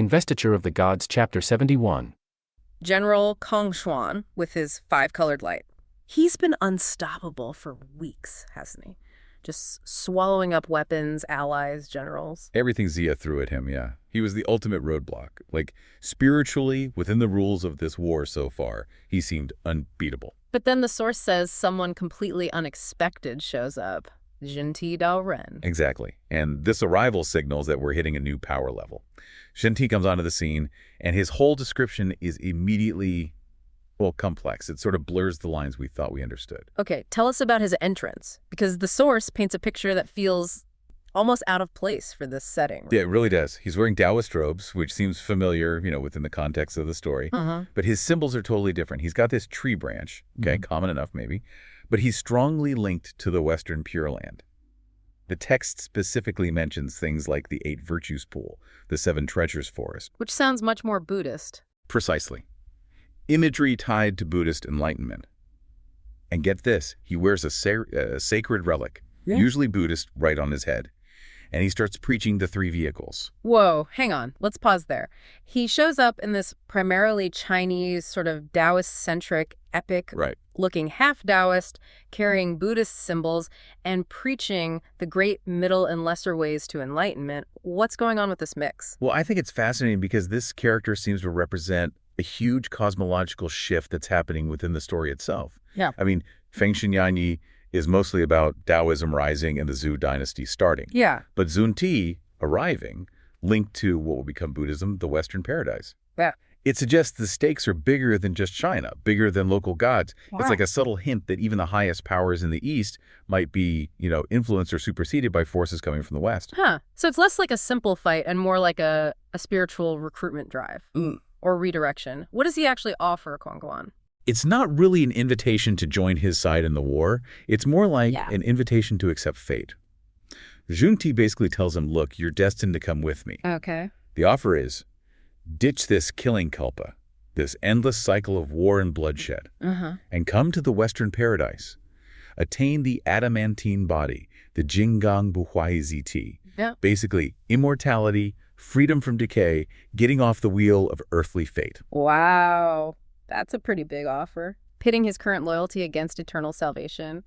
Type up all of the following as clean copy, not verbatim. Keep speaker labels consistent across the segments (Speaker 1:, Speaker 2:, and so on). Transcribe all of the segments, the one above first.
Speaker 1: Investiture of the Gods, Chapter 71.
Speaker 2: General Xuan with his 5-colored light. He's been unstoppable for weeks, hasn't he? Just swallowing up weapons, allies, generals.
Speaker 3: Everything Zia threw at him, yeah. He was the ultimate roadblock. Like, spiritually, within the rules of this war so far, he seemed unbeatable.
Speaker 2: But then the source says someone completely unexpected shows up. Jinti Dao Ren.
Speaker 3: Exactly. And this arrival signals that we're hitting a new power level. Shinti comes onto the scene, and his whole description is immediately, well, complex. It sort of blurs the lines we thought we understood.
Speaker 2: Okay, tell us about his entrance, because the source paints a picture that feels almost out of place for this setting. Right?
Speaker 3: Yeah, it really does. He's wearing Taoist robes, which seems familiar, within the context of the story. But his symbols are totally different. He's got this tree branch, okay, common enough maybe, but he's strongly linked to the Western Pure Land. The text specifically mentions things like the 8 Virtues Pool, the 7 Treasures Forest.
Speaker 2: Which sounds much more Buddhist.
Speaker 3: Precisely. Imagery tied to Buddhist enlightenment. And get this, he wears a sacred relic, usually Buddhist, right on his head. And he starts preaching the 3 vehicles.
Speaker 2: Whoa, hang on. Let's pause there. He shows up in this primarily Chinese, sort of Taoist-centric, epic-looking half-Taoist, carrying Buddhist symbols, and preaching the great middle and lesser ways to enlightenment. What's going on with this mix?
Speaker 3: Well, I think it's fascinating because this character seems to represent a huge cosmological shift that's happening within the story itself.
Speaker 2: Yeah.
Speaker 3: I mean, Feng Xinyanyi is mostly about Taoism rising and the Zhou dynasty starting.
Speaker 2: Yeah.
Speaker 3: But Zunti arriving linked to what will become Buddhism, the Western paradise.
Speaker 2: Yeah.
Speaker 3: It suggests the stakes are bigger than just China, bigger than local gods.
Speaker 2: Wow.
Speaker 3: It's like a subtle hint that even the highest powers in the East might be, influenced or superseded by forces coming from the West.
Speaker 2: Huh. So it's less like a simple fight and more like a spiritual recruitment drive or redirection. What does he actually offer, Guan?
Speaker 3: It's not really an invitation to join his side in the war. It's more like an invitation to accept fate. Junti basically tells him, look, you're destined to come with me.
Speaker 2: Okay.
Speaker 3: The offer is, ditch this killing kalpa, this endless cycle of war and bloodshed, and come to the Western paradise. Attain the adamantine body, the Jinggang Buhuai Ziti.
Speaker 2: Yeah.
Speaker 3: Basically, immortality, freedom from decay, getting off the wheel of earthly fate.
Speaker 2: Wow. That's a pretty big offer. Pitting his current loyalty against eternal salvation.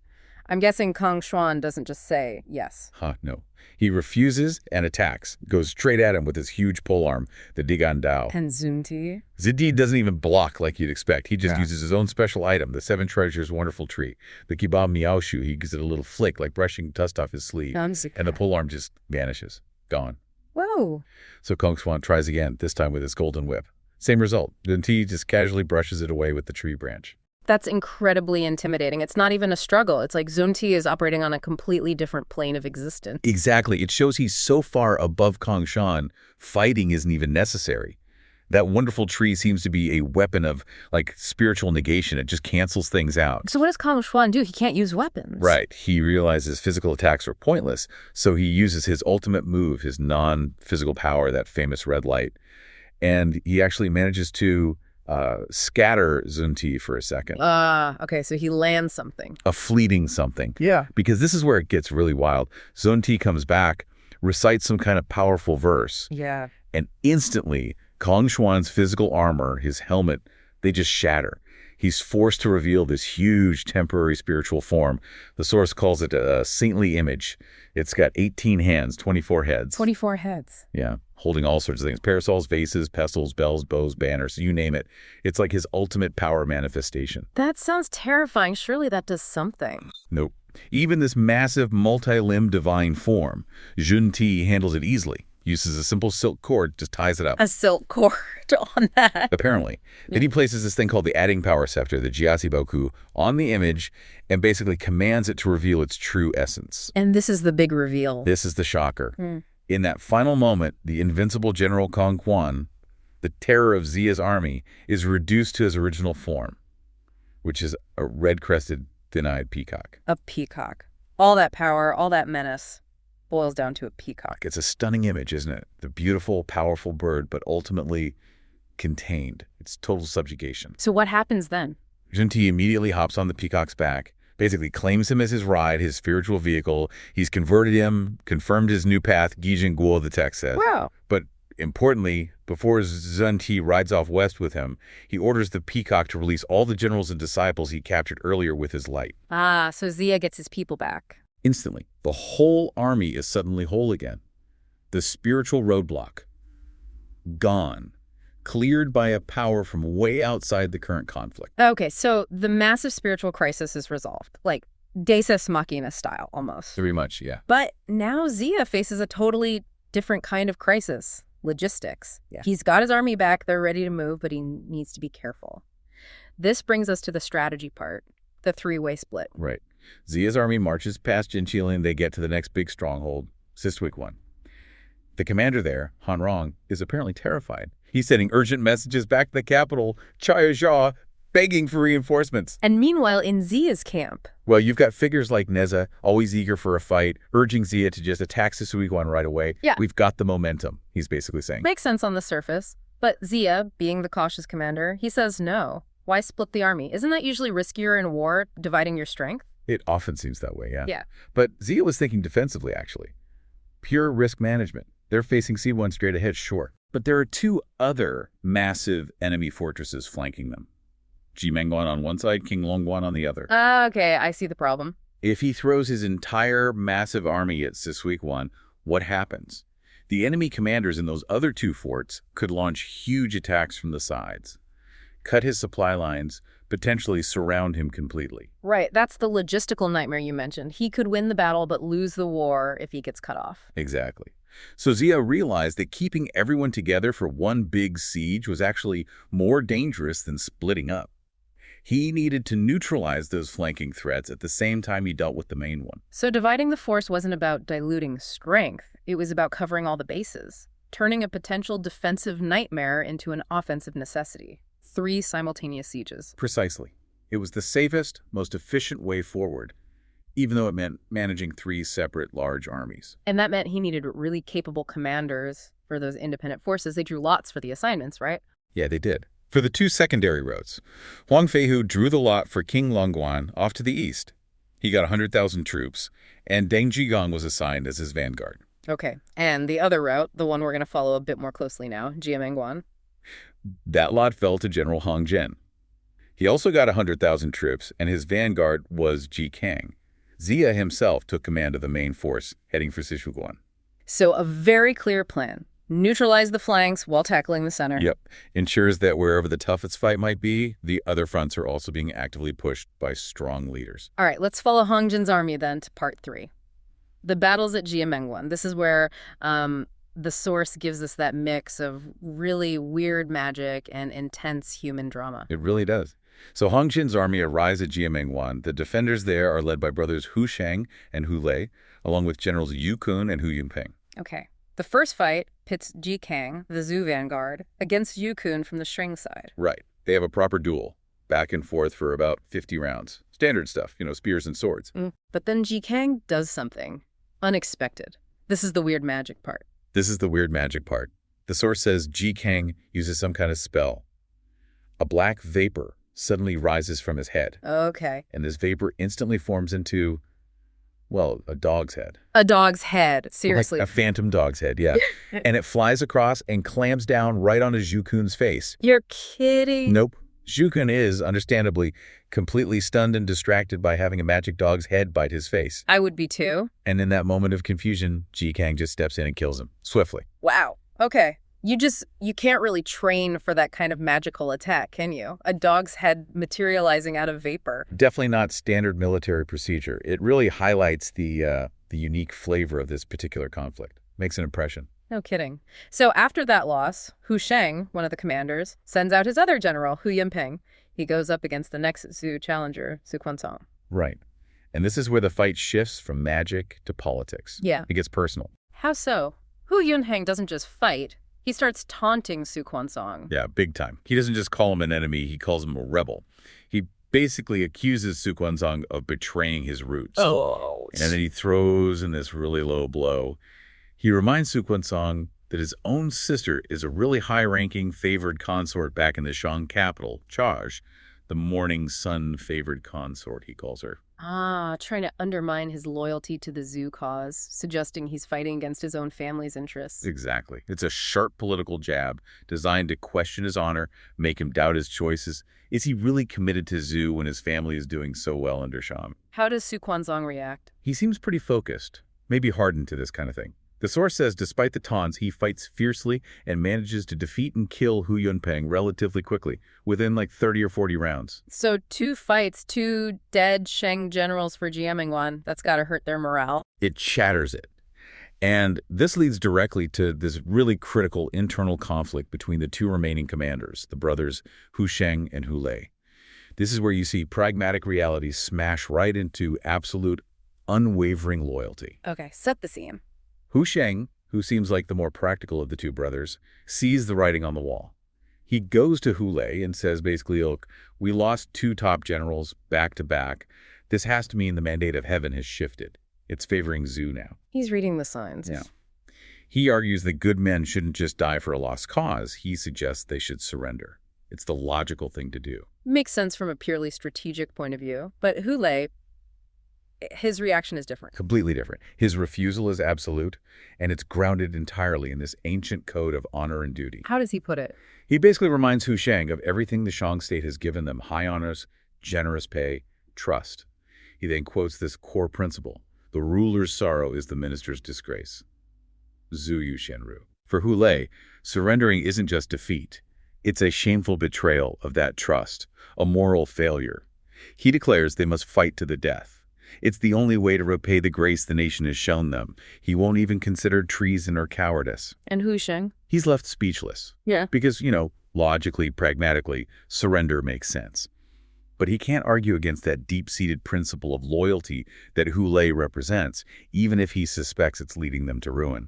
Speaker 2: I'm guessing Xuan doesn't just say yes.
Speaker 3: No. He refuses and attacks, goes straight at him with his huge polearm, the Digan Dao.
Speaker 2: And Zunti?
Speaker 3: Zidi doesn't even block like you'd expect. He just uses his own special item, the 7 Treasures wonderful tree. The Kibab Miaoshu, he gives it a little flick, like brushing dust off his sleeve. And the polearm just vanishes. Gone.
Speaker 2: Whoa.
Speaker 3: So Xuan tries again, this time with his golden whip. Same result. Zunti just casually brushes it away with the tree branch.
Speaker 2: That's incredibly intimidating. It's not even a struggle. It's like Zunti is operating on a completely different plane of existence.
Speaker 3: Exactly. It shows he's so far above Xuan, fighting isn't even necessary. That wonderful tree seems to be a weapon of, spiritual negation. It just cancels things out.
Speaker 2: So what does Xuan do? He can't use weapons.
Speaker 3: Right. He realizes physical attacks are pointless, so he uses his ultimate move, his non-physical power, that famous red light. And he actually manages to scatter Zunti for a second.
Speaker 2: Okay, so he lands something.
Speaker 3: A fleeting something.
Speaker 2: Yeah.
Speaker 3: Because this is where it gets really wild. Zunti comes back, recites some kind of powerful verse.
Speaker 2: Yeah.
Speaker 3: And instantly, Xuan's physical armor, his helmet, they just shatter. He's forced to reveal this huge temporary spiritual form. The source calls it a saintly image. It's got 18 hands, 24 heads.
Speaker 2: 24 heads.
Speaker 3: Yeah, holding all sorts of things. Parasols, vases, pestles, bells, bows, banners, you name it. It's like his ultimate power manifestation.
Speaker 2: That sounds terrifying. Surely that does something.
Speaker 3: Nope. Even this massive multi-limbed divine form, Junti handles it easily. Uses a simple silk cord, just ties it up.
Speaker 2: A silk cord on that.
Speaker 3: Apparently. Then he places this thing called the adding power scepter, the Jiasi Boku, on the image and basically commands it to reveal its true essence.
Speaker 2: And this is the big reveal.
Speaker 3: This is the shocker. In that final moment, the invincible General Xuan, the terror of Zia's army, is reduced to his original form, which is a red-crested, thin-eyed peacock.
Speaker 2: A peacock. All that power, all that menace boils down to a peacock.
Speaker 3: It's a stunning image, isn't it? The beautiful, powerful bird, but ultimately contained. It's total subjugation.
Speaker 2: So what happens then?
Speaker 3: Junti immediately hops on the peacock's back, basically claims him as his ride, his spiritual vehicle. He's converted him, confirmed his new path, Gijin Guo, the text says.
Speaker 2: Wow.
Speaker 3: But importantly, before Zhou rides off west with him, he orders the Peacock to release all the generals and disciples he captured earlier with his light.
Speaker 2: Ah, so Zia gets his people back.
Speaker 3: Instantly, the whole army is suddenly whole again. The spiritual roadblock, gone, cleared by a power from way outside the current conflict.
Speaker 2: Okay, so the massive spiritual crisis is resolved, like Deus Machina style, almost.
Speaker 3: Very much, yeah.
Speaker 2: But now Zia faces a totally different kind of crisis, logistics.
Speaker 3: Yeah.
Speaker 2: He's got his army back, they're ready to move, but he needs to be careful. This brings us to the strategy part, the three-way split.
Speaker 3: Right. Zia's army marches past Jinchili and they get to the next big stronghold, Sichuan. The commander there, Han Rong, is apparently terrified. He's sending urgent messages back to the capital, Zhou, begging for reinforcements.
Speaker 2: And meanwhile, in Zia's camp...
Speaker 3: Well, you've got figures like Neza, always eager for a fight, urging Zia to just attack Sichuan right away.
Speaker 2: Yeah.
Speaker 3: We've got the momentum, he's basically saying.
Speaker 2: Makes sense on the surface. But Zia, being the cautious commander, he says no. Why split the army? Isn't that usually riskier in war, dividing your strength?
Speaker 3: It often seems that way, yeah.
Speaker 2: Yeah.
Speaker 3: But Zia was thinking defensively, actually. Pure risk management. They're facing C1 straight ahead, sure. But there are two other massive enemy fortresses flanking them. Jimengguan on one side, King Longguan on the other.
Speaker 2: Okay, I see the problem.
Speaker 3: If he throws his entire massive army at Sichuan, what happens? The enemy commanders in those other two forts could launch huge attacks from the sides, cut his supply lines, potentially surround him completely.
Speaker 2: Right, that's the logistical nightmare you mentioned. He could win the battle but lose the war if he gets cut off.
Speaker 3: Exactly. So Zia realized that keeping everyone together for one big siege was actually more dangerous than splitting up. He needed to neutralize those flanking threats at the same time he dealt with the main one.
Speaker 2: So dividing the force wasn't about diluting strength. It was about covering all the bases, turning a potential defensive nightmare into an offensive necessity. 3 simultaneous sieges.
Speaker 3: Precisely. It was the safest, most efficient way forward, even though it meant managing 3 separate large armies.
Speaker 2: And that meant he needed really capable commanders for those independent forces. They drew lots for the assignments, right?
Speaker 3: Yeah, they did. For the 2 secondary roads, Huang Feihu drew the lot for King Longguan off to the east. He got 100,000 troops, and Deng Zhigang was assigned as his vanguard.
Speaker 2: Okay. And the other route, the one we're going to follow a bit more closely now, Jiamengguan.
Speaker 3: That lot fell to General Hong Zhen. He also got 100,000 troops, and his vanguard was Ji Kang. Zia himself took command of the main force, heading for Sichuan.
Speaker 2: So a very clear plan. Neutralize the flanks while tackling the center.
Speaker 3: Yep. Ensures that wherever the toughest fight might be, the other fronts are also being actively pushed by strong leaders.
Speaker 2: All right, let's follow Hong Zhen's army then to part 3. The battles at Jiamengguan. This is where the source gives us that mix of really weird magic and intense human drama.
Speaker 3: It really does. So Hong Zhen's army arrives at Jiamengguan. The defenders there are led by brothers Hu Sheng and Hu Lei, along with generals Yu Kun and Hu Yunping.
Speaker 2: Okay. The first fight pits Ji Kang, the Zhou vanguard, against Yu Kun from the Shring side.
Speaker 3: Right. They have a proper duel, back and forth for about 50 rounds. Standard stuff, spears and swords.
Speaker 2: But then Ji Kang does something unexpected. This is the weird magic part. The source says Ji Kang uses some kind of spell. A black vapor suddenly rises from his head. Okay.
Speaker 3: And this vapor instantly forms into, well, a dog's head.
Speaker 2: A dog's head, seriously.
Speaker 3: Like a phantom dog's head, yeah. And it flies across and clams down right onto Zhu Kun's face.
Speaker 2: You're kidding.
Speaker 3: Nope. Zhu Kun is, understandably, completely stunned and distracted by having a magic dog's head bite his face.
Speaker 2: I would be too.
Speaker 3: And in that moment of confusion, Ji Kang just steps in and kills him, swiftly.
Speaker 2: Wow. Okay. You can't really train for that kind of magical attack, can you? A dog's head materializing out of vapor.
Speaker 3: Definitely not standard military procedure. It really highlights the unique flavor of this particular conflict. Makes an impression.
Speaker 2: No kidding. So after that loss, Hu Sheng, one of the commanders, sends out his other general, Hu Yunping. He goes up against the next Zhou challenger, Xuan.
Speaker 3: Right. And this is where the fight shifts from magic to politics.
Speaker 2: Yeah.
Speaker 3: It gets personal.
Speaker 2: How so? Hu Yunping doesn't just fight. He starts taunting Xuan.
Speaker 3: Yeah, big time. He doesn't just call him an enemy, he calls him a rebel. He basically accuses Xuan of betraying his roots.
Speaker 2: Oh.
Speaker 3: And then he throws in this really low blow. He reminds Xuan that his own sister is a really high-ranking, favored consort back in the Shang capital, Charge, the morning sun-favored consort, he calls her.
Speaker 2: Trying to undermine his loyalty to the Zhou cause, suggesting he's fighting against his own family's interests.
Speaker 3: Exactly. It's a sharp political jab designed to question his honor, make him doubt his choices. Is he really committed to Zhou when his family is doing so well under Sham?
Speaker 2: How does Xuan react?
Speaker 3: He seems pretty focused, maybe hardened to this kind of thing. The source says despite the taunts, he fights fiercely and manages to defeat and kill Hu Yunpeng relatively quickly, within like 30 or 40 rounds.
Speaker 2: So 2 fights, 2 dead Sheng generals for Jiamingwan. That's got to hurt their morale.
Speaker 3: It shatters it. And this leads directly to this really critical internal conflict between the 2 remaining commanders, the brothers Hu Sheng and Hu Lei. This is where you see pragmatic reality smash right into absolute, unwavering loyalty.
Speaker 2: Okay, set the scene.
Speaker 3: Hu Sheng, who seems like the more practical of the 2 brothers, sees the writing on the wall. He goes to Hu Lei and says basically, look, we lost 2 top generals back to back. This has to mean the mandate of heaven has shifted. It's favoring Zhou now.
Speaker 2: He's reading the signs.
Speaker 3: Yeah. He argues that good men shouldn't just die for a lost cause. He suggests they should surrender. It's the logical thing to do.
Speaker 2: Makes sense from a purely strategic point of view. But Hu Lei, his reaction is different.
Speaker 3: Completely different. His refusal is absolute, and it's grounded entirely in this ancient code of honor and duty.
Speaker 2: How does he put it?
Speaker 3: He basically reminds Hu Sheng of everything the Shang state has given them: high honors, generous pay, trust. He then quotes this core principle: the ruler's sorrow is the minister's disgrace. Zhu Yu Shenru. For Hu Lei, surrendering isn't just defeat. It's a shameful betrayal of that trust, a moral failure. He declares they must fight to the death. It's the only way to repay the grace the nation has shown them. He won't even consider treason or cowardice.
Speaker 2: And Hu Sheng?
Speaker 3: He's left speechless.
Speaker 2: Yeah.
Speaker 3: Because, logically, pragmatically, surrender makes sense. But he can't argue against that deep-seated principle of loyalty that Hu Lei represents, even if he suspects it's leading them to ruin.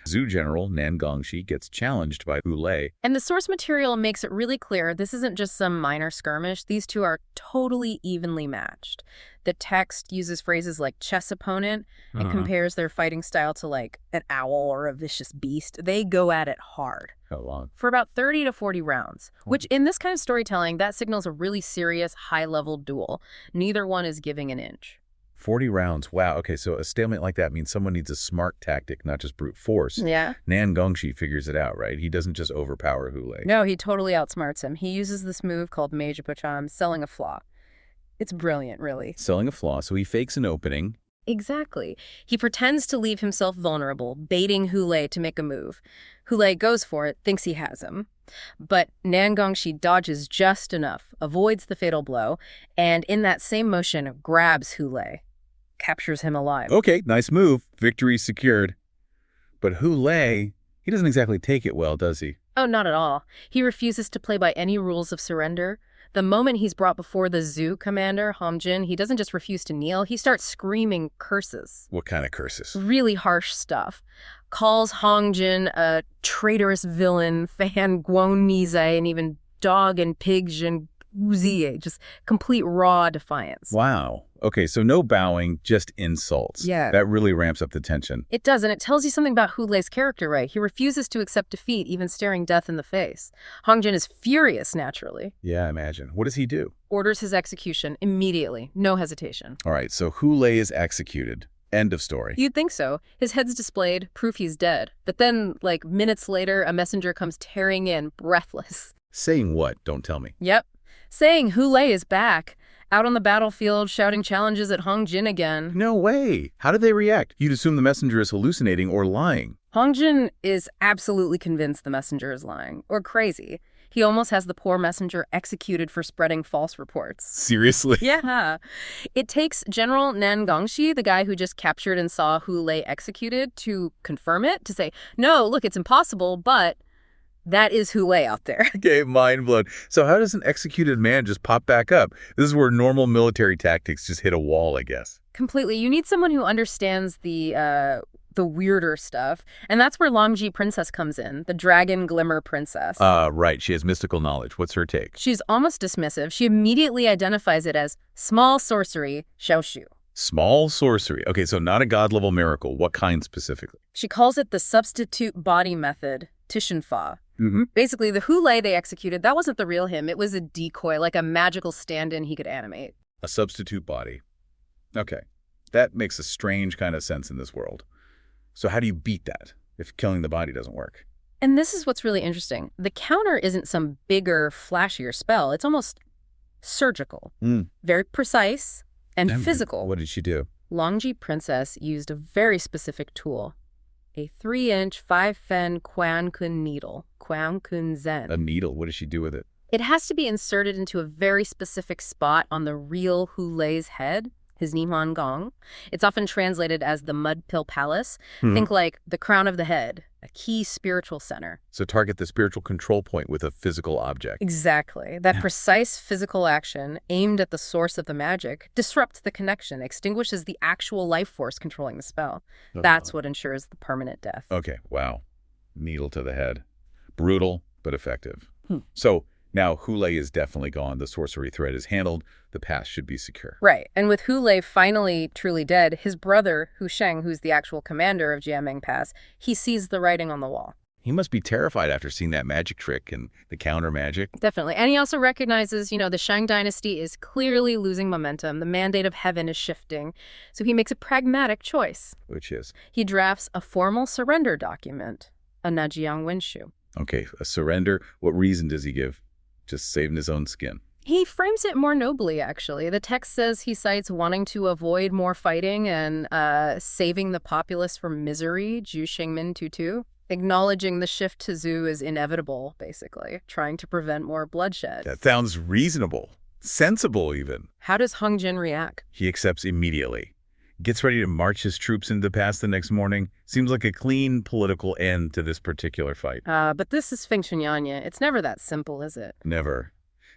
Speaker 3: Zhou General Nan Gongxi gets challenged by Hu Lei.
Speaker 2: And the source material makes it really clear this isn't just some minor skirmish. These 2 are totally evenly matched. The text uses phrases like chess opponent and compares their fighting style to like an owl or a vicious beast. They go at it hard.
Speaker 3: How long?
Speaker 2: For about 30 to 40 rounds, which in this kind of storytelling, that signals a really serious, high-level duel. Neither one is giving an inch.
Speaker 3: 40 rounds. Wow. Okay, so a stalemate like that means someone needs a smart tactic, not just brute force.
Speaker 2: Yeah.
Speaker 3: Nan Gongxi figures it out, right? He doesn't just overpower Hu Lei.
Speaker 2: No, he totally outsmarts him. He uses this move called Meiji Pocham, selling a flaw. It's brilliant, really.
Speaker 3: Selling a flaw, so he fakes an opening.
Speaker 2: Exactly. He pretends to leave himself vulnerable, baiting Hu Lei to make a move. Hu Lei goes for it, thinks he has him. But Nan Gongxi dodges just enough, avoids the fatal blow, and in that same motion grabs Hu Lei. Captures him alive.
Speaker 3: Okay, nice move. Victory secured. But Hu Lei, he doesn't exactly take it well, does he?
Speaker 2: Oh, not at all. He refuses to play by any rules of surrender. The moment he's brought before the Zhou commander, Hong Jin, he doesn't just refuse to kneel, he starts screaming curses.
Speaker 3: What kind of curses?
Speaker 2: Really harsh stuff. Calls Hong Jin a traitorous villain, Fan Guo Nize, and even dog and pig Jin Guzie, just complete raw defiance.
Speaker 3: Wow. Okay, so no bowing, just insults.
Speaker 2: Yeah.
Speaker 3: That really ramps up the tension.
Speaker 2: It does, and it tells you something about Hu Lei's character, right? He refuses to accept defeat, even staring death in the face. Hong Jin is furious, naturally.
Speaker 3: Yeah, imagine. What does he do?
Speaker 2: Orders his execution immediately, no hesitation.
Speaker 3: All right, so Hu Lei is executed. End of story.
Speaker 2: You'd think so. His head's displayed, proof he's dead. But then, like minutes later, a messenger comes tearing in, breathless.
Speaker 3: Saying what? Don't tell me.
Speaker 2: Yep. Saying Hu Lei is back, out on the battlefield shouting challenges at Hong Jin again.
Speaker 3: No way. How do they react? You'd assume the messenger is hallucinating or lying.
Speaker 2: Hong Jin is absolutely convinced the messenger is lying, or crazy. He almost has the poor messenger executed for spreading false reports.
Speaker 3: Seriously?
Speaker 2: Yeah. It takes General Nan Gongxi, the guy who just captured and saw Hu Lei executed, to confirm it, to say, no, look, it's impossible, but that is Hu Lei out there.
Speaker 3: Okay, mind blown. So how does an executed man just pop back up? This is where normal military tactics just hit a wall, I guess.
Speaker 2: Completely. You need someone who understands the weirder stuff. And that's where Longji Princess comes in, the Dragon Glimmer Princess.
Speaker 3: Right. She has mystical knowledge. What's her take?
Speaker 2: She's almost dismissive. She immediately identifies it as small sorcery, xiaoshu.
Speaker 3: Small sorcery. Okay, so not a god-level miracle. What kind specifically?
Speaker 2: She calls it the substitute body method, Tishanfa. Basically, the Hu Lei they executed, that wasn't the real him. It was a decoy, like a magical stand-in he could animate.
Speaker 3: A substitute body. Okay. That makes a strange kind of sense in this world. So how do you beat that if killing the body doesn't work?
Speaker 2: And this is what's really interesting. The counter isn't some bigger, flashier spell. It's almost surgical, very precise and physical.
Speaker 3: What did she do?
Speaker 2: Longji Princess used a very specific tool, a 3-inch 5-fen Quang-kun needle, Quang-kun Zen.
Speaker 3: A needle? What does she do with it?
Speaker 2: It has to be inserted into a very specific spot on the real Hulei's head, his Nihon Gong. It's often translated as the Mud Pill Palace. Think like the crown of the head, a key spiritual center.
Speaker 3: So target the spiritual control point with a physical object.
Speaker 2: Exactly. That precise physical action aimed at the source of the magic disrupts the connection, extinguishes the actual life force controlling the spell. That's what ensures the permanent death.
Speaker 3: Okay, wow. Needle to the head. Brutal, but effective. So now Hulei is definitely gone. The sorcery thread is handled. The pass should be secure.
Speaker 2: Right. And with Hulei finally truly dead, his brother, Hu Sheng, who's the actual commander of Jiameng Pass, he sees the writing on the wall.
Speaker 3: He must be terrified after seeing that magic trick and the counter magic.
Speaker 2: Definitely. And he also recognizes, the Shang dynasty is clearly losing momentum. The mandate of heaven is shifting. So he makes a pragmatic choice.
Speaker 3: Which is?
Speaker 2: He drafts a formal surrender document, a Najiang Wenshu.
Speaker 3: Okay, a surrender. What reason does he give? Just saving his own skin.
Speaker 2: He frames it more nobly, actually. The text says he cites wanting to avoid more fighting and saving the populace from misery, Zhu Shengmin Tutu, acknowledging the shift to Zhou is inevitable, basically, trying to prevent more bloodshed.
Speaker 3: That sounds reasonable. Sensible, even.
Speaker 2: How does Hung Jin react?
Speaker 3: He accepts immediately. Gets ready to march his troops into the pass the next morning. Seems like a clean political end to this particular fight.
Speaker 2: But this is Feng Shunyanya. It's never that simple, is it?
Speaker 3: Never.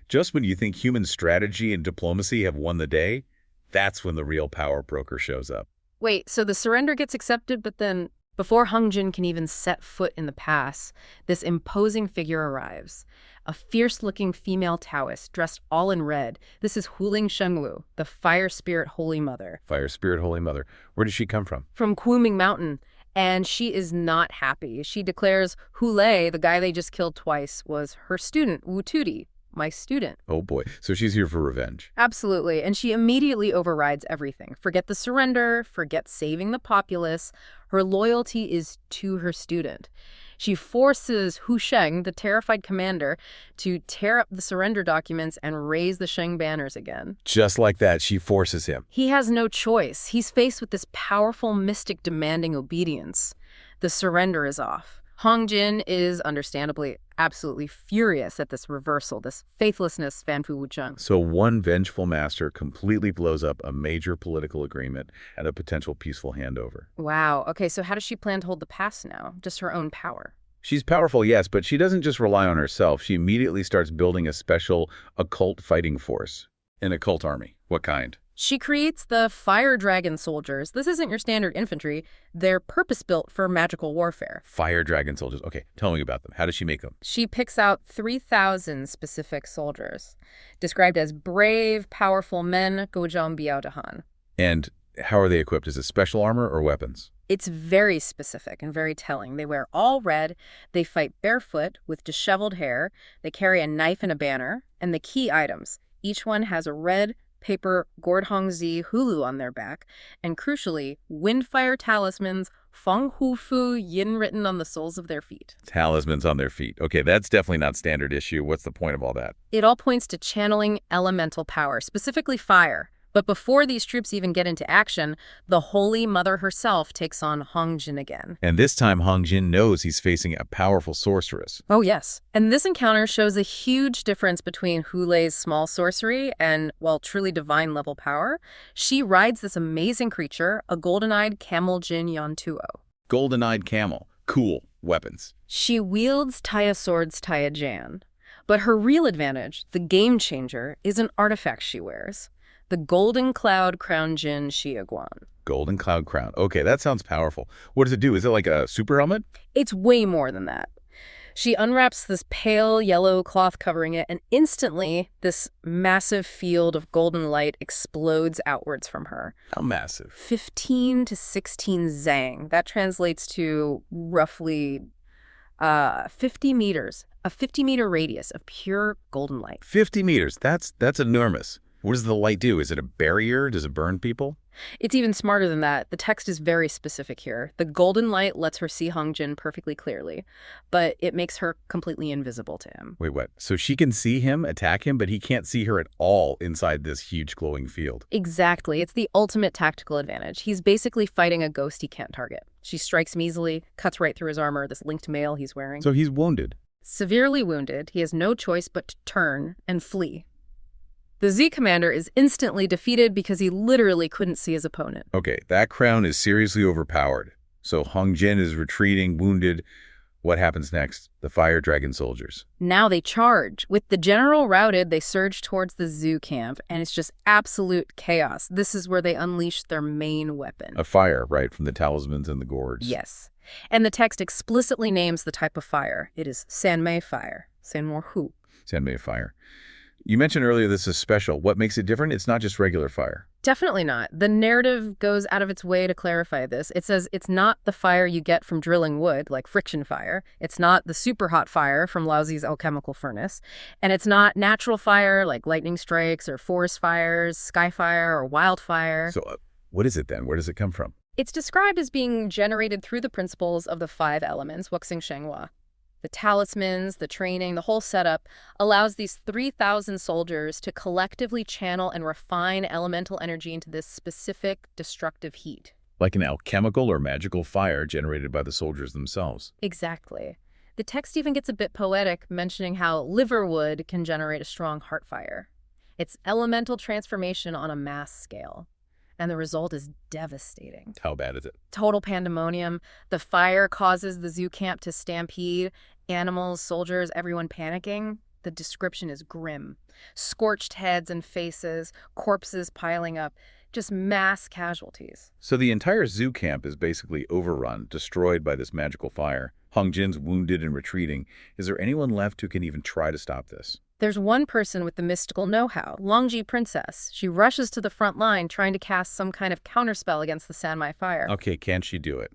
Speaker 3: Just when you think human strategy and diplomacy have won the day, that's when the real power broker shows up.
Speaker 2: Wait, so the surrender gets accepted, but then before Hung Jin can even set foot in the pass, this imposing figure arrives. A fierce-looking female Taoist dressed all in red. This is Huling Shenglu, the Fire Spirit Holy Mother.
Speaker 3: Fire Spirit Holy Mother. Where does she come from?
Speaker 2: From Kuming Mountain. And she is not happy. She declares Hulei, the guy they just killed twice, was her student, Wu Tudi, my student.
Speaker 3: Oh boy. So she's here for revenge.
Speaker 2: Absolutely. And she immediately overrides everything. Forget the surrender, forget saving the populace. Her loyalty is to her student. She forces Hu Sheng, the terrified commander, to tear up the surrender documents and raise the Sheng banners again.
Speaker 3: Just like that, she forces him.
Speaker 2: He has no choice. He's faced with this powerful mystic demanding obedience. The surrender is off. Hong Jin is, understandably, absolutely furious at this reversal, this faithlessness Fanfu Wucheng.
Speaker 3: So one vengeful master completely blows up a major political agreement and a potential peaceful handover.
Speaker 2: Wow. Okay, so how does she plan to hold the pass now? Just her own power?
Speaker 3: She's powerful, yes, but she doesn't just rely on herself. She immediately starts building a special occult fighting force. An occult army. What kind?
Speaker 2: She creates the Fire Dragon soldiers. This isn't your standard infantry. They're purpose-built for magical warfare.
Speaker 3: Fire Dragon soldiers. Okay, tell me about them. How does she make them?
Speaker 2: She picks out 3,000 specific soldiers, described as brave, powerful men, Gozhang Biaodahan.
Speaker 3: And how are they equipped? Is it special armor or weapons?
Speaker 2: It's very specific and very telling. They wear all red, they fight barefoot with disheveled hair, they carry a knife and a banner, and the key items. Each one has a red paper Gordhongzi hulu on their back, and crucially, windfire talismans, Feng Hu Fu Yin written on the soles of their feet.
Speaker 3: Talismans on their feet. Okay, that's definitely not standard issue. What's the point of all that?
Speaker 2: It all points to channeling elemental power, specifically fire. But before these troops even get into action, the Holy Mother herself takes on Hong Jin again.
Speaker 3: And this time Hong Jin knows he's facing a powerful sorceress.
Speaker 2: Oh, yes. And this encounter shows a huge difference between Hulei's small sorcery and, well, truly divine level power. She rides this amazing creature, a golden-eyed camel Jin Yantuo.
Speaker 3: Golden-eyed camel. Cool. Weapons.
Speaker 2: She wields Taya swords Taya Jan. But her real advantage, the game changer, is an artifact she wears. The Golden Cloud Crown Jin Xiaguan.
Speaker 3: Golden Cloud Crown. Okay, that sounds powerful. What does it do? Is it like a super helmet?
Speaker 2: It's way more than that. She unwraps this pale yellow cloth covering it, and instantly, this massive field of golden light explodes outwards from her.
Speaker 3: How massive?
Speaker 2: 15 to 16 zhang. That translates to roughly 50 meters. A 50-meter radius of pure golden light.
Speaker 3: 50 meters. That's enormous. What does the light do? Is it a barrier? Does it burn people?
Speaker 2: It's even smarter than that. The text is very specific here. The golden light lets her see Hong Jin perfectly clearly, but it makes her completely invisible to him.
Speaker 3: Wait, what? So she can see him, attack him, but he can't see her at all inside this huge glowing field.
Speaker 2: Exactly. It's the ultimate tactical advantage. He's basically fighting a ghost he can't target. She strikes him easily, cuts right through his armor, this linked mail he's wearing.
Speaker 3: So he's wounded.
Speaker 2: Severely wounded, he has no choice but to turn and flee. The Z commander is instantly defeated because he literally couldn't see his opponent.
Speaker 3: Okay, that crown is seriously overpowered. So Hong Jin is retreating, wounded. What happens next? The fire dragon soldiers.
Speaker 2: Now they charge. With the general routed, they surge towards the Zhou camp, and it's just absolute chaos. This is where they unleash their main weapon.
Speaker 3: A fire, right, from the talismans and the gourds.
Speaker 2: Yes. And the text explicitly names the type of fire. It is Sanmei fire. Sanmei
Speaker 3: Sanmei fire. You mentioned earlier this is special. What makes it different? It's not just regular fire.
Speaker 2: Definitely not. The narrative goes out of its way to clarify this. It says it's not the fire you get from drilling wood, like friction fire. It's not the super hot fire from Laozi's alchemical furnace. And it's not natural fire, like lightning strikes or forest fires, sky fire or wildfire.
Speaker 3: So what is it then? Where does it come from?
Speaker 2: It's described as being generated through the principles of the 5 elements, Wuxing Shenghua. The talismans, the training, the whole setup allows these 3,000 soldiers to collectively channel and refine elemental energy into this specific destructive heat.
Speaker 3: Like an alchemical or magical fire generated by the soldiers themselves.
Speaker 2: Exactly. The text even gets a bit poetic, mentioning how liverwood can generate a strong heart fire. It's elemental transformation on a mass scale. And the result is devastating.
Speaker 3: How bad is it?
Speaker 2: Total pandemonium. The fire causes the Zhou camp to stampede. Animals, soldiers, everyone panicking. The description is grim. Scorched heads and faces, corpses piling up, just mass casualties.
Speaker 3: So the entire Zhou camp is basically overrun, destroyed by this magical fire. Hong Jin's wounded and retreating. Is there anyone left who can even try to stop this?
Speaker 2: There's one person with the mystical know-how, Longji Princess. She rushes to the front line trying to cast some kind of counterspell against the Sanmei fire.
Speaker 3: Okay, can she do it?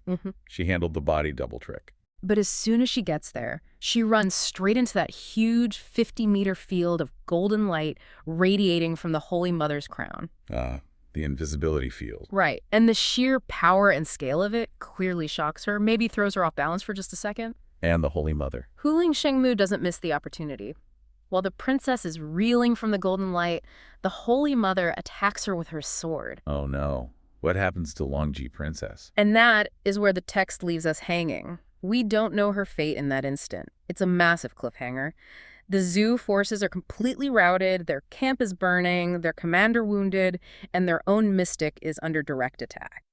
Speaker 3: She handled the body double trick.
Speaker 2: But as soon as she gets there, she runs straight into that huge 50-meter field of golden light radiating from the Holy Mother's crown.
Speaker 3: The invisibility field.
Speaker 2: Right. And the sheer power and scale of it clearly shocks her, maybe throws her off balance for just a second.
Speaker 3: And the Holy Mother.
Speaker 2: Huling Shengmu doesn't miss the opportunity. While the princess is reeling from the golden light, the Holy Mother attacks her with her sword.
Speaker 3: Oh no. What happens to Longji Princess?
Speaker 2: And that is where the text leaves us hanging. We don't know her fate in that instant. It's a massive cliffhanger. The Zhou forces are completely routed, their camp is burning, their commander wounded, and their own mystic is under direct attack.